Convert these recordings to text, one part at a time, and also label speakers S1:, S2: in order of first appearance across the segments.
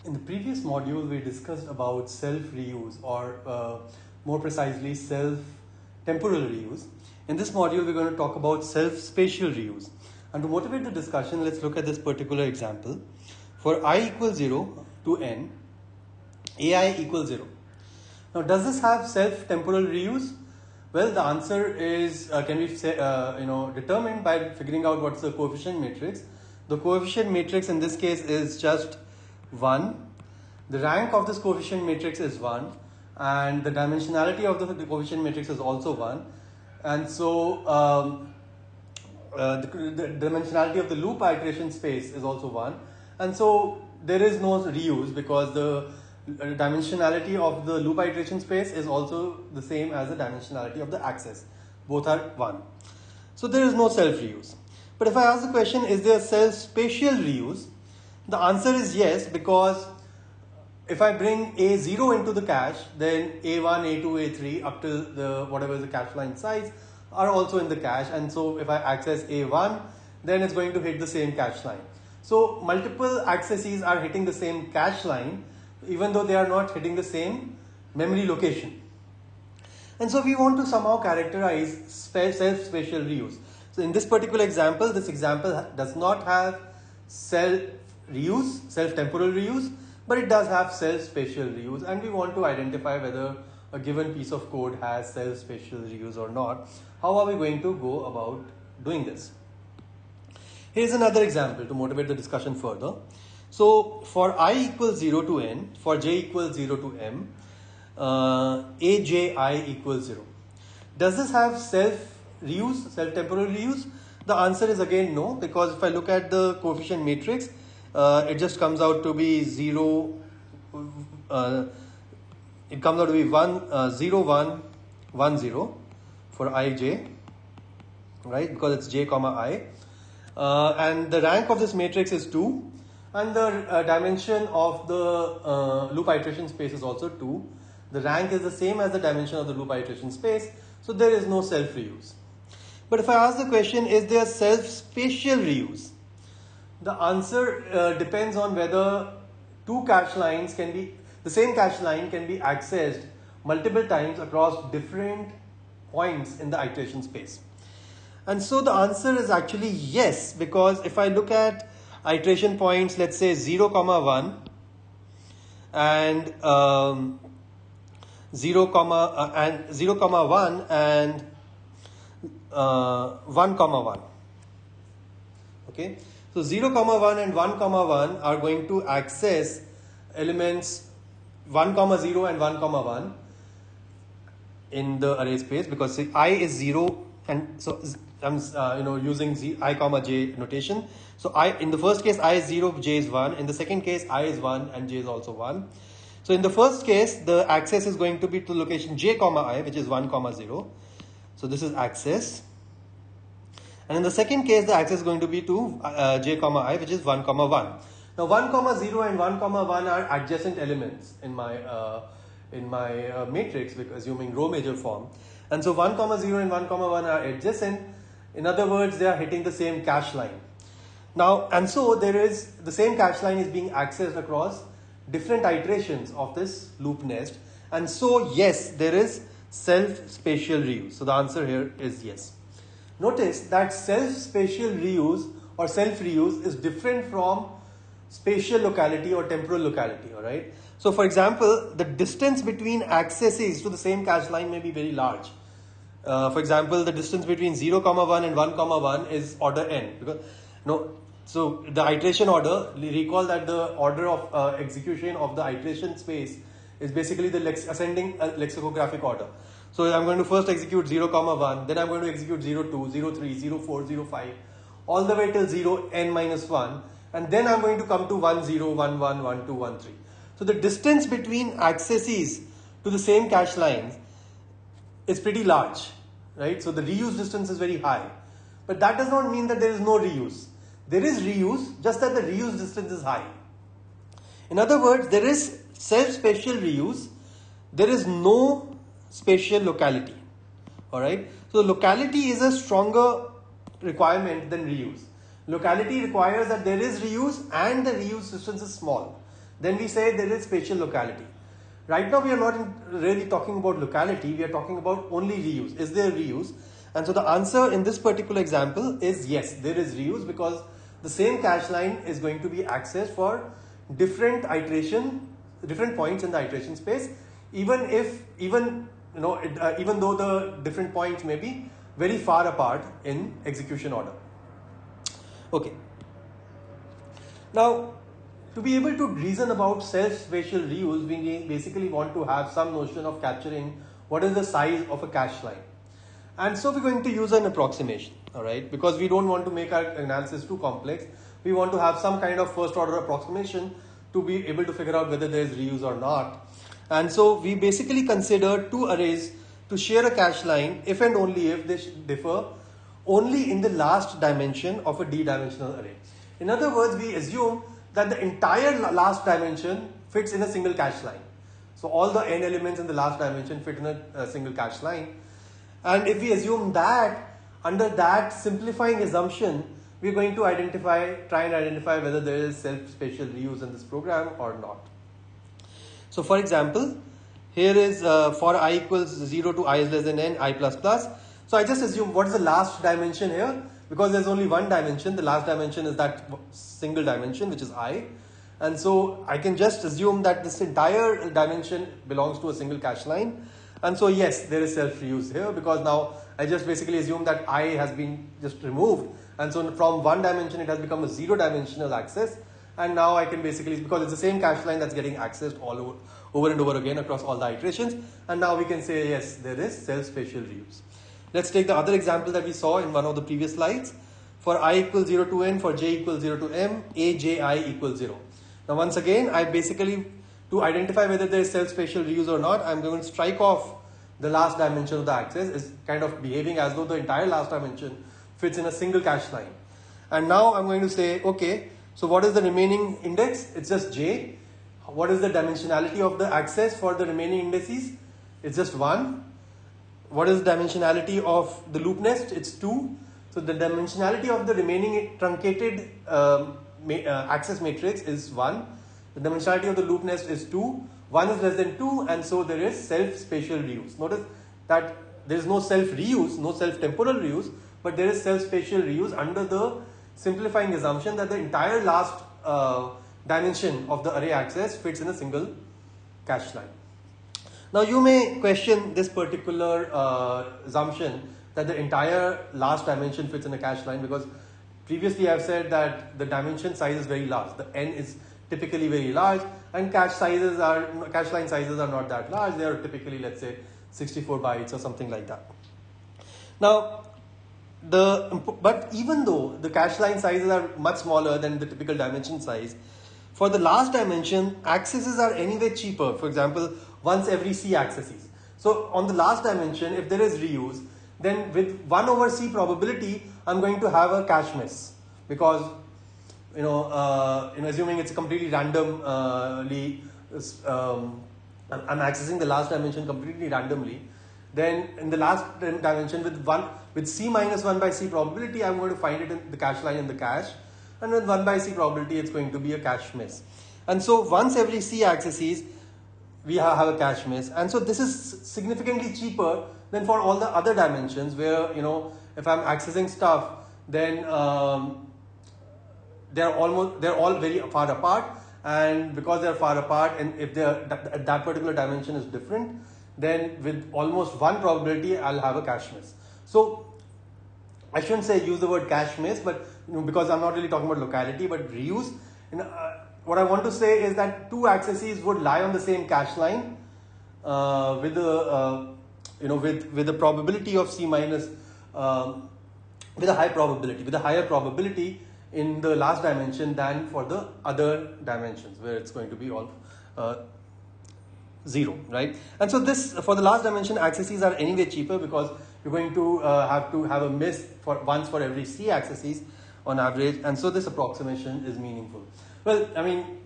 S1: In the previous module, we discussed about self-reuse, or more precisely, self-temporal reuse. In this module, we're going to talk about self-spatial reuse. And to motivate the discussion, let's look at this particular example. For I equals 0 to n, ai equals 0. Now, does this have self-temporal reuse? Well, the answer is can be determined by figuring out what's the coefficient matrix. The coefficient matrix in this case is just 1. The rank of this coefficient matrix is 1, and the dimensionality of the coefficient matrix is also 1. And so the dimensionality of the loop iteration space is also 1. And so there is no reuse because the dimensionality of the loop iteration space is also the same as the dimensionality of the axis. Both are 1. So there is no self-reuse. But if I ask the question, is there self-spatial reuse? The answer is yes, because if I bring A0 into the cache, then A1, A2, A3 up to the whatever is the cache line size are also in the cache. And so if I access A1, then it's going to hit the same cache line. So multiple accesses are hitting the same cache line, even though they are not hitting the same memory location. And so we want to somehow characterize self-spatial reuse. So in this particular example, this example does not have self-reuse, self-temporal reuse, but it does have self-spatial reuse, and we want to identify whether a given piece of code has self-spatial reuse or not. How are we going to go about doing this? Here's another example to motivate the discussion further. So for I equals 0 to n, for j equals 0 to m, aj equals 0. Does this have self-reuse, self-temporal reuse? The answer is again no, because if I look at the coefficient matrix, it just comes out to be 0, it comes out to be 1, 0, 1, 1, 0 for ij, right? Because it's j comma I. And the rank of this matrix is 2, and the dimension of the loop iteration space is also 2. The rank is the same as the dimension of the loop iteration space, so there is no self-reuse. But if I ask the question, is there self-spatial reuse? The answer depends on whether two cache lines can be, the same cache line can be accessed multiple times across different points in the iteration space. And so the answer is actually yes, because if I look at iteration points, let's say 0, 1 and 0, 1 and 1, 1. Okay. So 0, 1 and 1, 1 are going to access elements 1, 0 and 1, 1 in the array space, because I is 0, and so I'm using I comma j notation. So I, in the first case, I is 0, j is 1. In the second case, I is 1 and j is also 1. So in the first case, the access is going to be to location j comma I, which is 1, 0. So this is access. And in the second case, the access is going to be to j comma I, which is 1, 1. Now 1, 0 and 1, 1 are adjacent elements in my matrix, assuming row major form. And so 1, 0 and 1, 1 are adjacent. In other words, they are hitting the same cache line. Now, and so there is the same cache line is being accessed across different iterations of this loop nest. And so yes, there is self-spatial reuse. So the answer here is yes. Notice that self-spatial reuse or self-reuse is different from spatial locality or temporal locality, all right? So for example, the distance between accesses to the same cache line may be very large. For example, the distance between 0, 1 and 1, 1 is order n. So the iteration order, recall that the order of execution of the iteration space is basically the ascending lexicographic order. So I'm going to first execute 0, 1, then I'm going to execute 0, 2, 0, 3, 0, 4, 0, 5, all the way till 0, n minus 1. And then I'm going to come to 1, 0, 1, 1, 1, 2, 1, 3. So the distance between accesses to the same cache lines is pretty large, right? So the reuse distance is very high. But that does not mean that there is no reuse. There is reuse, just that the reuse distance is high. In other words, there is self-spatial reuse. There is no spatial locality. All right. So locality is a stronger requirement than reuse. Locality requires that there is reuse and the reuse distance is small. then we say there is spatial locality. Right now we are not really talking about locality, we are talking about only reuse. Is there reuse? And so the answer in this particular example is yes, there is reuse, because the same cache line is going to be accessed for different different points in the iteration space, even though the different points may be very far apart in execution order. Okay. Now, to be able to reason about self-spatial reuse, we basically want to have some notion of capturing what is the size of a cache line. And so we're going to use an approximation, all right? Because we don't want to make our analysis too complex. We want to have some kind of first order approximation to be able to figure out whether there is reuse or not. And so we basically consider two arrays to share a cache line if and only if they differ only in the last dimension of a d-dimensional array. In other words, we assume that the entire last dimension fits in a single cache line. So all the n elements in the last dimension fit in a single cache line. And if we assume that, under that simplifying assumption, we're going to try and identify whether there is self-spatial reuse in this program or not. So for example, here is for I equals 0 to I is less than n, I plus plus. So I just assume what is the last dimension here? Because there's only one dimension, the last dimension is that single dimension, which is I. And so I can just assume that this entire dimension belongs to a single cache line. And so yes, there is self-reuse here, because now I just basically assume that I has been just removed. And so from one dimension, it has become a zero dimensional access. And now I can basically, because it's the same cache line that's getting accessed all over and over again across all the iterations. And now we can say, yes, there is self-spatial reuse. Let's take the other example that we saw in one of the previous slides. For I equals 0 to n, for j equals 0 to m, aj equals 0. Now once again, I basically, to identify whether there is self-spatial reuse or not, I'm going to strike off the last dimension of the access. Is kind of behaving as though the entire last dimension fits in a single cache line. And now I'm going to say, okay, so what is the remaining index? It's just j. What is the dimensionality of the access for the remaining indices? It's just 1. What is the dimensionality of the loop nest? It's 2. So the dimensionality of the remaining truncated access matrix is 1. The dimensionality of the loop nest is 2. 1 is less than 2, and so there is self-spatial reuse. Notice that there is no self-reuse, no self-temporal reuse, but there is self-spatial reuse under the simplifying assumption that the entire last dimension of the array access fits in a single cache line. Now you may question this particular assumption that the entire last dimension fits in a cache line, because previously I've said that the dimension size is very large. The n is typically very large, and cache line sizes are not that large. They are typically, let's say, 64 bytes or something like that. Now, but even though the cache line sizes are much smaller than the typical dimension size, for the last dimension, accesses are anyway cheaper. For example, once every c accesses. So on the last dimension, if there is reuse, then with 1 over c probability, I'm going to have a cache miss, because assuming it's completely randomly, I'm accessing the last dimension completely randomly. Then in the last dimension, with c minus 1 by c probability, I'm going to find it in the cache line in the cache, and with 1 by c probability, it's going to be a cache miss. And so once every c accesses, we have a cache miss. And so this is significantly cheaper than for all the other dimensions, where if I'm accessing stuff, then they're all very far apart, and because they're far apart, and if that particular dimension is different, then with almost 1 probability, I'll have a cache miss. So I shouldn't say use the word cache miss, but because I'm not really talking about locality, but reuse. What I want to say is that two accesses would lie on the same cache line with a probability of c minus with a high probability, with a higher probability in the last dimension than for the other dimensions, where it's going to be all 0, right? And so this, for the last dimension, accesses are anyway cheaper, because you're going to have a miss once for every c accesses on average, and so this approximation is meaningful. Well, I mean,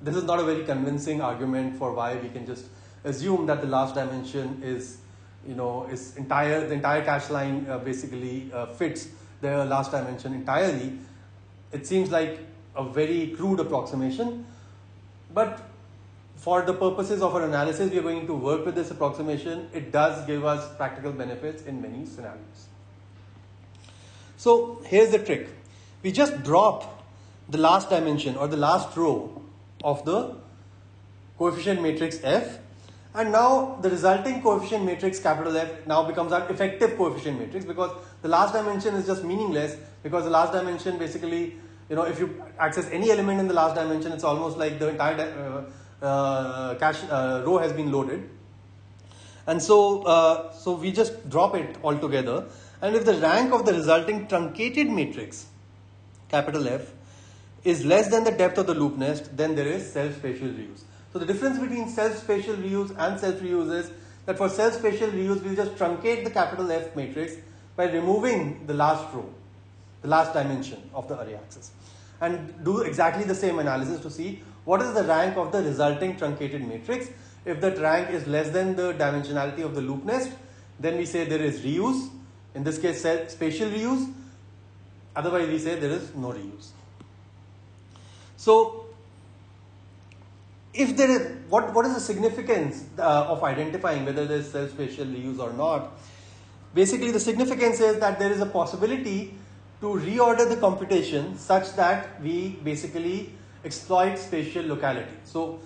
S1: this is not a very convincing argument for why we can just assume that the last dimension is, the entire cache line basically fits the last dimension entirely. It seems like a very crude approximation. but for the purposes of our analysis, we are going to work with this approximation. It does give us practical benefits in many scenarios. So here's the trick. We just drop the last dimension or the last row of the coefficient matrix F, and now the resulting coefficient matrix capital F now becomes our effective coefficient matrix, because the last dimension is just meaningless, because the last dimension basically, if you access any element in the last dimension, it's almost like the entire row has been loaded. And so we just drop it altogether, and if the rank of the resulting truncated matrix capital F is less than the depth of the loop nest, then there is self-spatial reuse. So the difference between self-spatial reuse and self-reuse is that for self-spatial reuse, we'll just truncate the capital F matrix by removing the last row, the last dimension of the array axis, and do exactly the same analysis to see what is the rank of the resulting truncated matrix. If that rank is less than the dimensionality of the loop nest, then we say there is reuse, in this case self-spatial reuse, otherwise we say there is no reuse. So if there is, what is the significance of identifying whether there is self-spatial reuse or not? Basically, the significance is that there is a possibility to reorder the computation such that we basically exploit spatial locality. So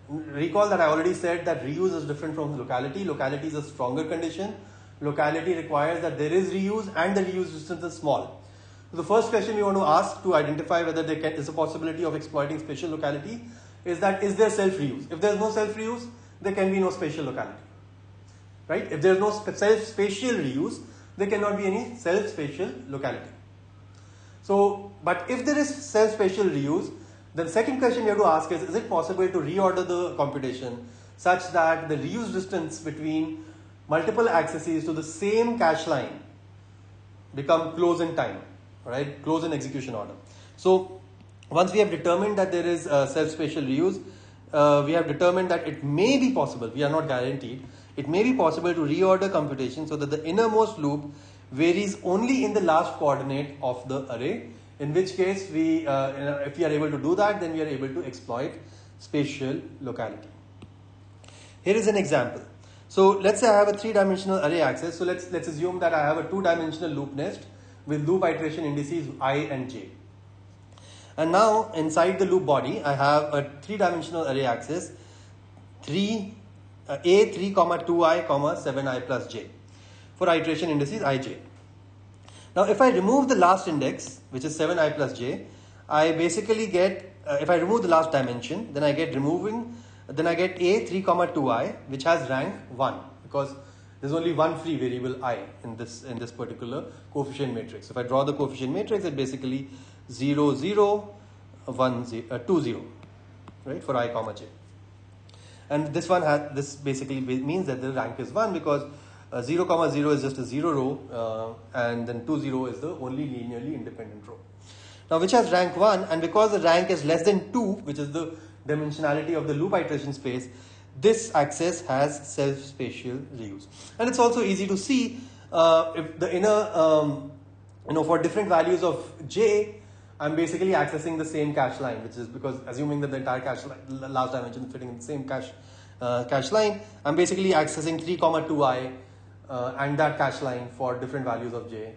S1: recall that I already said that reuse is different from locality. Locality is a stronger condition. Locality requires that there is reuse and the reuse distance is small. So the first question we want to ask to identify whether there is a possibility of exploiting spatial locality is that, is there self-reuse? If there is no self-reuse, there can be no spatial locality, right? If there is no self-spatial reuse, there cannot be any self-spatial locality. So, but if there is self-spatial reuse, then second question we have to ask is it possible to reorder the computation such that the reuse distance between multiple accesses to the same cache line become close in time, right? Close in execution order. So once we have determined that there is self-spatial reuse, we have determined that it may be possible, we are not guaranteed, it may be possible to reorder computation so that the innermost loop varies only in the last coordinate of the array, in which case we, if we are able to do that, then we are able to exploit spatial locality. Here is an example. So let's say I have a 3-dimensional array access. So let's assume that I have a 2-dimensional loop nest with loop iteration indices I and j. And now inside the loop body, I have a 3-dimensional array access, a 3, 2i, 7i plus j for iteration indices ij. Now if I remove the last index, which is 7i plus j, I basically get, if I remove the last dimension, then I get a 3, 2i, which has rank 1, because there's only one free variable I in this particular coefficient matrix. If I draw the coefficient matrix, it basically 0, 0, 1, 0, 2, 0, right, for I comma j. And this basically means that the rank is 1, because 0, 0 is just a 0 row, and then 2, 0 is the only linearly independent row. Now, which has rank 1, and because the rank is less than 2, which is the dimensionality of the loop iteration space, this access has self-spatial reuse. And it's also easy to see if the inner, for different values of j, I'm basically accessing the same cache line, which is because assuming that the entire cache line, last dimension is fitting in the same cache line, I'm basically accessing 3, 2i and that cache line for different values of j.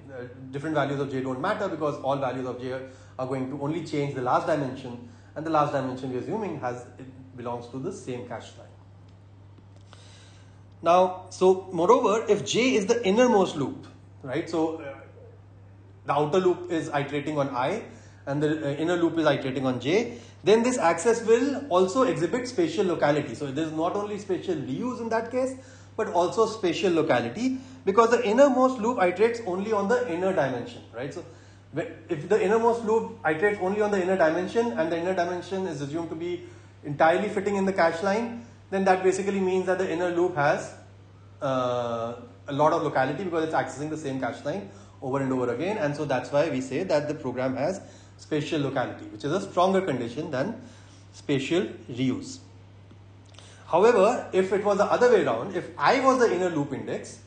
S1: Different values of j don't matter because all values of j are going to only change the last dimension, and the last dimension we're assuming belongs to the same cache line. Now, so moreover, if j is the innermost loop, right? So the outer loop is iterating on I and the inner loop is iterating on j, then this access will also exhibit spatial locality. So there's not only spatial reuse in that case, but also spatial locality, because the innermost loop iterates only on the inner dimension, right? So if the innermost loop iterates only on the inner dimension and the inner dimension is assumed to be entirely fitting in the cache line, then that basically means that the inner loop has a lot of locality because it's accessing the same cache line over and over again. And so that's why we say that the program has spatial locality, which is a stronger condition than spatial reuse. However, if it was the other way around, if I was the inner loop index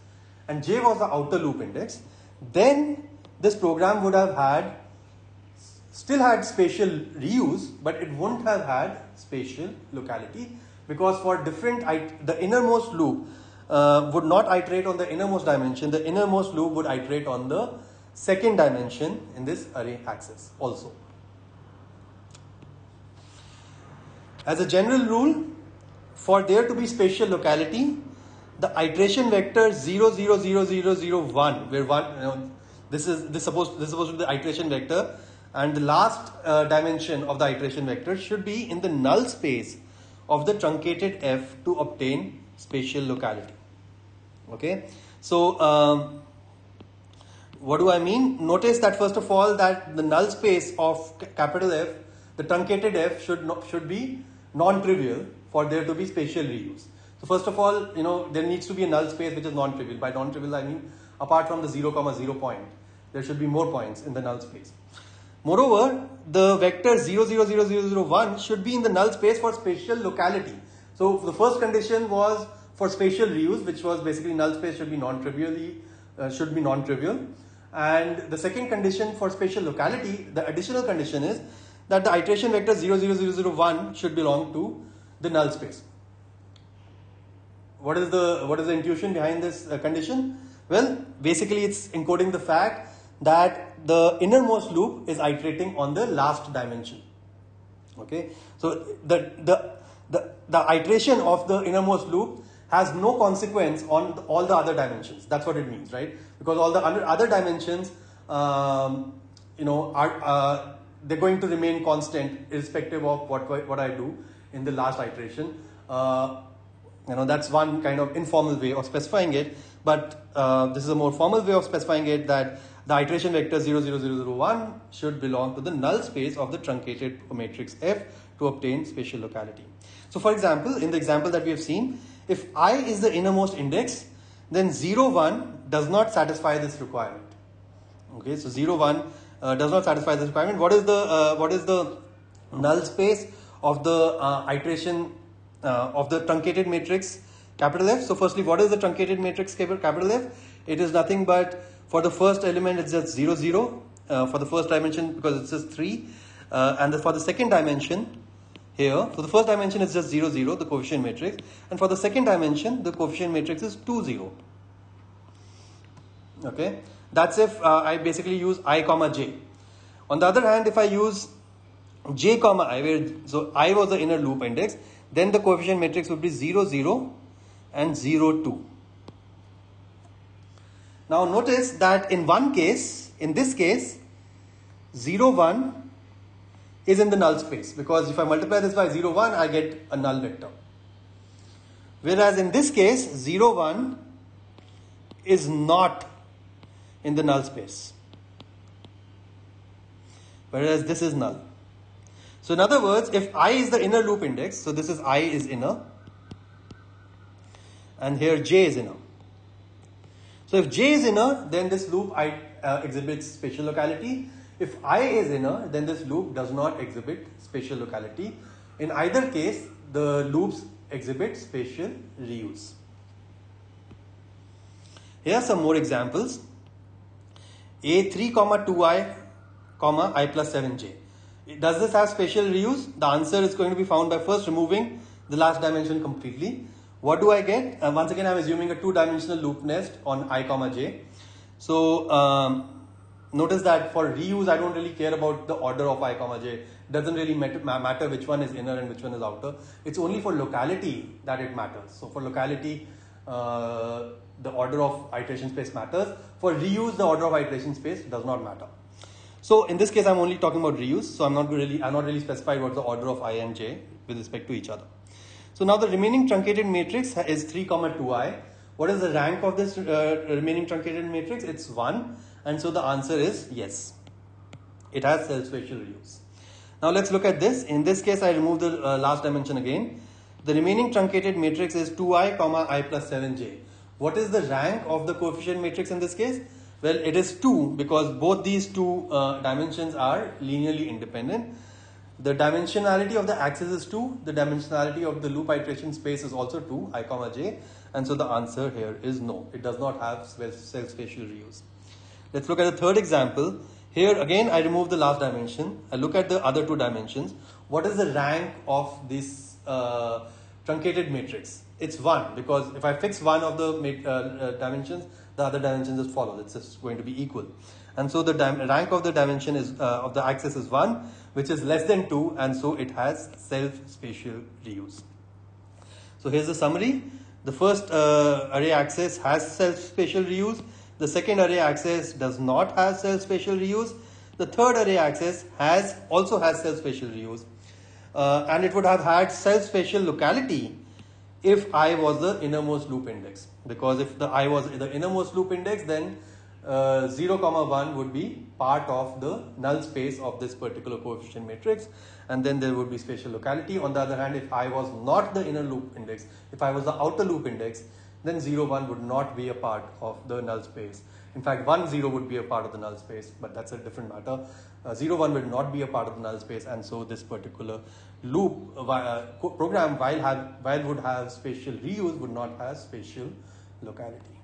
S1: and j was the outer loop index, then this program would have still had spatial reuse, but it wouldn't have had spatial locality, because for different, the innermost loop would not iterate on the innermost dimension, the innermost loop would iterate on the second dimension in this array axis also. As a general rule, for there to be spatial locality, the iteration vector 0, 0, 0, 0, 0, 1, where 1, this is supposed to be the iteration vector, and the last dimension of the iteration vector should be in the null space of the truncated f to obtain spatial locality. Okay, so what do I mean? Notice that first of all that the null space of capital F, the truncated f should be non-trivial for there to be spatial reuse. So first of all, there needs to be a null space which is non-trivial. By non-trivial I mean apart from the 0, 0 point, there should be more points in the null space. Moreover, the vector 0, 0, 0, 0, 0, 1 should be in the null space for spatial locality. So the first condition was for spatial reuse, which was basically null space should be non-trivial, and the second condition for spatial locality, the additional condition is that the iteration vector 0, 0, 0, 0, 1 should belong to the null space. What is the intuition behind this condition? Well, basically it's encoding the fact that the innermost loop is iterating on the last dimension. Okay, so the iteration of the innermost loop has no consequence on all the other dimensions. That's what it means, right? Because all the other dimensions, they're going to remain constant irrespective of what I do in the last iteration. That's one kind of informal way of specifying it, but this is a more formal way of specifying it, that the iteration vector 0, 0, 0, 0, 1 should belong to the null space of the truncated matrix F to obtain spatial locality. So for example, in the example that we have seen, if I is the innermost index, then 0, 1 does not satisfy this requirement. Okay, so 0, 1 does not satisfy this requirement. What is the null space of the iteration of the truncated matrix capital F? So firstly, what is the truncated matrix capital F? It is nothing but, for the first element it's just 0, 0, for the first dimension because it's just 3, and for the second dimension here, for the first dimension it's just 0, 0, the coefficient matrix, and for the second dimension the coefficient matrix is 2, 0. Okay, that's if I basically use I comma j. On the other hand, if I use j comma I, so I was the inner loop index, then the coefficient matrix would be 0, 0 and 0, 2. Now notice that in this case 0, 1 is in the null space, because if I multiply this by 0, 1 I get a null vector. Whereas in this case 0, 1 is not in the null space, whereas this is null. So in other words, if I is the inner loop index, so this is I is inner and here j is inner. So if j is inner, then this loop exhibits spatial locality. If I is inner, then this loop does not exhibit spatial locality. In either case, the loops exhibit spatial reuse. Here are some more examples. A3, 2i, I plus 7j. Does this have spatial reuse? The answer is going to be found by first removing the last dimension completely. What do I get? Once again, I'm assuming a two-dimensional loop nest on I comma j. So notice that for reuse, I don't really care about the order of I comma j. It doesn't really matter which one is inner and which one is outer. It's only for locality that it matters. So for locality, the order of iteration space matters. For reuse, the order of iteration space does not matter. So in this case, I'm only talking about reuse. So I'm not really specified what's the order of I and j with respect to each other. So now the remaining truncated matrix is 3, 2i. What is the rank of this remaining truncated matrix? It's 1. And so the answer is yes. It has self-spatial reuse. Now let's look at this. In this case, I remove the last dimension again. The remaining truncated matrix is 2i, I plus 7j. What is the rank of the coefficient matrix in this case? Well, it is 2 because both these two dimensions are linearly independent. The dimensionality of the axis is 2. The dimensionality of the loop iteration space is also 2, I comma j. And so the answer here is no. It does not have self-spatial reuse. Let's look at the third example. Here again, I remove the last dimension. I look at the other two dimensions. What is the rank of this truncated matrix? It's 1, because if I fix one of the dimensions, the other dimensions just follow. It's just going to be equal. And so the rank of the dimension is of the axis is 1, which is less than 2, and so it has self-spatial reuse. So here's the summary. The first array axis has self-spatial reuse. The second array axis does not have self-spatial reuse. The third array axis also has self-spatial reuse. And it would have had self-spatial locality if I was the innermost loop index. Because if I was the innermost loop index, then 0, 1 would be part of the null space of this particular coefficient matrix, and then there would be spatial locality. On the other hand, if I was not the inner loop index, if I was the outer loop index, then 0, 1 would not be a part of the null space. In fact, 1, 0 would be a part of the null space, but that's a different matter. 0, 1 will not be a part of the null space, and so this particular loop program, while would have spatial reuse, would not have spatial locality.